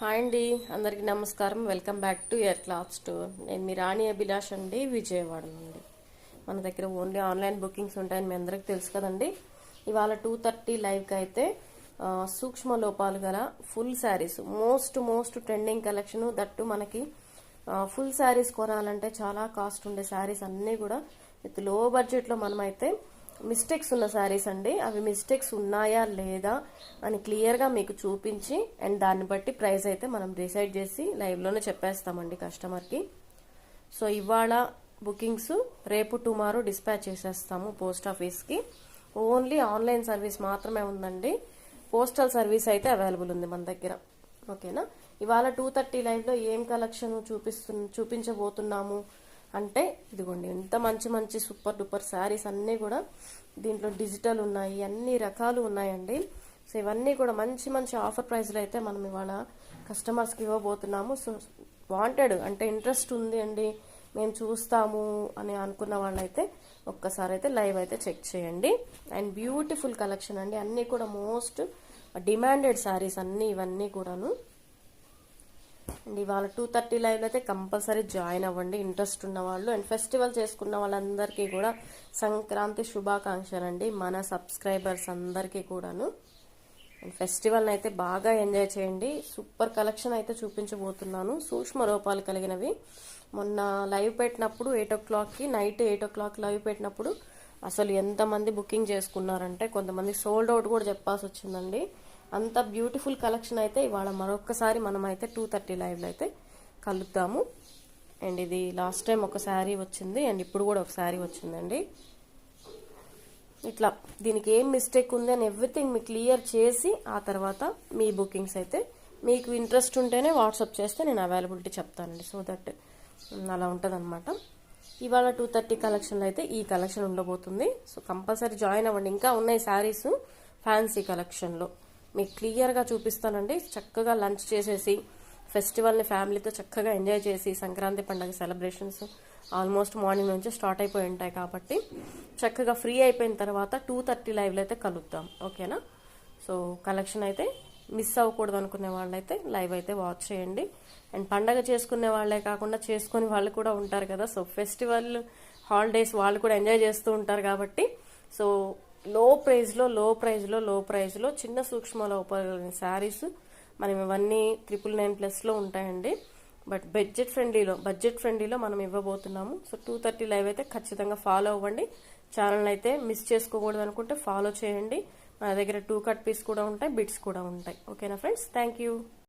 Hi అండి, అందరికీ నమస్కారం. Welcome back to air cloth store. నేను మీ రాణి అభిలాష్ అండి, విజయవాడ నుండి. మన దగ్గర ఓన్లీ ఆన్లైన్ బుకింగ్స్ ఉంటాయని మీ అందరికి తెలుసు కదండి. ఇవాళ 2:30 లైవ్కి అయితే సూక్ష్మ లోపాలు గల full saris, most trending collection. That మనకి ఫుల్ శారీస్ కొనాలంటే చాలా కాస్ట్ ఉండే శారీస్ అన్నీ కూడా విత్ లో బడ్జెట్లో మనమైతే మిస్టేక్స్ ఉన్న శారీస్ అండి. అవి మిస్టేక్స్ ఉన్నాయా లేదా అని క్లియర్గా మీకు చూపించి అండ్ దాన్ని బట్టి ప్రైస్ అయితే మనం డిసైడ్ చేసి లైవ్లోనే చెప్పేస్తామండి కస్టమర్కి. సో ఇవాళ బుకింగ్స్ రేపు టుమారో డిస్పాచ్ చేసేస్తాము పోస్ట్ ఆఫీస్కి. ఓన్లీ ఆన్లైన్ సర్వీస్ మాత్రమే ఉందండి. పోస్టల్ సర్వీస్ అయితే అవైలబుల్ ఉంది మన దగ్గర. ఓకేనా. ఇవాళ 2:30 లైవ్లో ఏం కలెక్షన్ చూపించబోతున్నాము అంటే ఇదిగోండి, ఎంత మంచి సూపర్ డూపర్ శారీస్ అన్నీ కూడా దీంట్లో డిజిటల్ ఉన్నాయి, అన్ని రకాలు ఉన్నాయండి. సో ఇవన్నీ కూడా మంచి ఆఫర్ ప్రైస్లో అయితే మనం ఇవాళ కస్టమర్స్కి ఇవ్వబోతున్నాము. సో వాంటెడ్ అంటే ఇంట్రెస్ట్ ఉంది అండి, మేము చూస్తాము అని అనుకున్న వాళ్ళైతే ఒక్కసారి అయితే లైవ్ అయితే చెక్ చేయండి. అండ్ బ్యూటిఫుల్ కలెక్షన్ అండి, అన్నీ కూడా మోస్ట్ డిమాండెడ్ శారీస్ అన్నీ ఇవన్నీ కూడాను. అండ్ ఇవాళ 2:30 లైవ్లో అయితే కంపల్సరీ జాయిన్ అవ్వండి ఇంట్రెస్ట్ ఉన్న వాళ్ళు. అండ్ ఫెస్టివల్ చేసుకున్న వాళ్ళందరికీ కూడా సంక్రాంతి శుభాకాంక్షలు అండి, మన సబ్స్క్రైబర్స్ అందరికీ కూడాను. అండ్ ఫెస్టివల్ని అయితే బాగా ఎంజాయ్ చేయండి. సూపర్ కలెక్షన్ అయితే చూపించబోతున్నాను, సూక్ష్మ రూపాలు కలిగినవి. మొన్న లైవ్ పెట్టినప్పుడు 8 o'clockకి, నైట్ 8 o'clock లైవ్ పెట్టినప్పుడు అసలు ఎంతమంది బుకింగ్ చేసుకున్నారంటే కొంతమంది సోల్డ్ అవుట్ కూడా చెప్పాల్సి వచ్చిందండి. అంత బ్యూటిఫుల్ కలెక్షన్ అయితే ఇవాళ మరొకసారి మనం అయితే 2:30 లైవ్లో అయితే కలుద్దాము. అండ్ ఇది లాస్ట్ టైం ఒక శారీ వచ్చింది అండ్ ఇప్పుడు కూడా ఒక శారీ వచ్చిందండి. ఇట్లా దీనికి ఏం మిస్టేక్ ఉంది అని ఎవ్రీథింగ్ మీకు క్లియర్ చేసి ఆ తర్వాత మీ బుకింగ్స్ అయితే మీకు ఇంట్రెస్ట్ ఉంటేనే వాట్సాప్ చేస్తే నేను అవైలబిలిటీ చెప్తానండి. సో దట్ అలా ఉంటుంది అనమాట. ఇవాళ 2:30 కలెక్షన్లో అయితే ఈ కలెక్షన్ ఉండబోతుంది. సో కంపల్సరీ జాయిన్ అవ్వండి. ఇంకా ఉన్నాయి శారీస్ ఫ్యాన్సీ కలెక్షన్లో మీకు క్లియర్గా చూపిస్తానండి. చక్కగా లంచ్ చేసేసి ఫెస్టివల్ని ఫ్యామిలీతో చక్కగా ఎంజాయ్ చేసి, సంక్రాంతి పండుగ సెలబ్రేషన్స్ ఆల్మోస్ట్ మార్నింగ్ నుంచి స్టార్ట్ అయిపోయి ఉంటాయి కాబట్టి చక్కగా ఫ్రీ అయిపోయిన తర్వాత 2:30 లైవ్లో అయితే కలుద్దాం. ఓకేనా. సో కలెక్షన్ అయితే మిస్ అవ్వకూడదు అనుకునే వాళ్ళైతే లైవ్ అయితే వాచ్ చేయండి. అండ్ పండగ చేసుకునే వాళ్ళే కాకుండా చేసుకునే వాళ్ళు కూడా ఉంటారు కదా. సో ఫెస్టివల్ హాలిడేస్ వాళ్ళు కూడా ఎంజాయ్ చేస్తూ ఉంటారు కాబట్టి సో లో ప్రైజ్లో చిన్న సూక్ష్మ లోపల శారీస్ మనం ఇవన్నీ 999+ ఉంటాయండి. బట్ బడ్జెట్ ఫ్రెండ్లీలో మనం ఇవ్వబోతున్నాము. సో 2:30 లైవ్ అయితే ఖచ్చితంగా ఫాలో అవ్వండి. ఛానల్ అయితే మిస్ చేసుకోకూడదు అనుకుంటే ఫాలో చేయండి. మన దగ్గర 2 కట్ పీస్ కూడా ఉంటాయి, బిట్స్ కూడా ఉంటాయి. ఓకేనా ఫ్రెండ్స్, థ్యాంక్ యూ.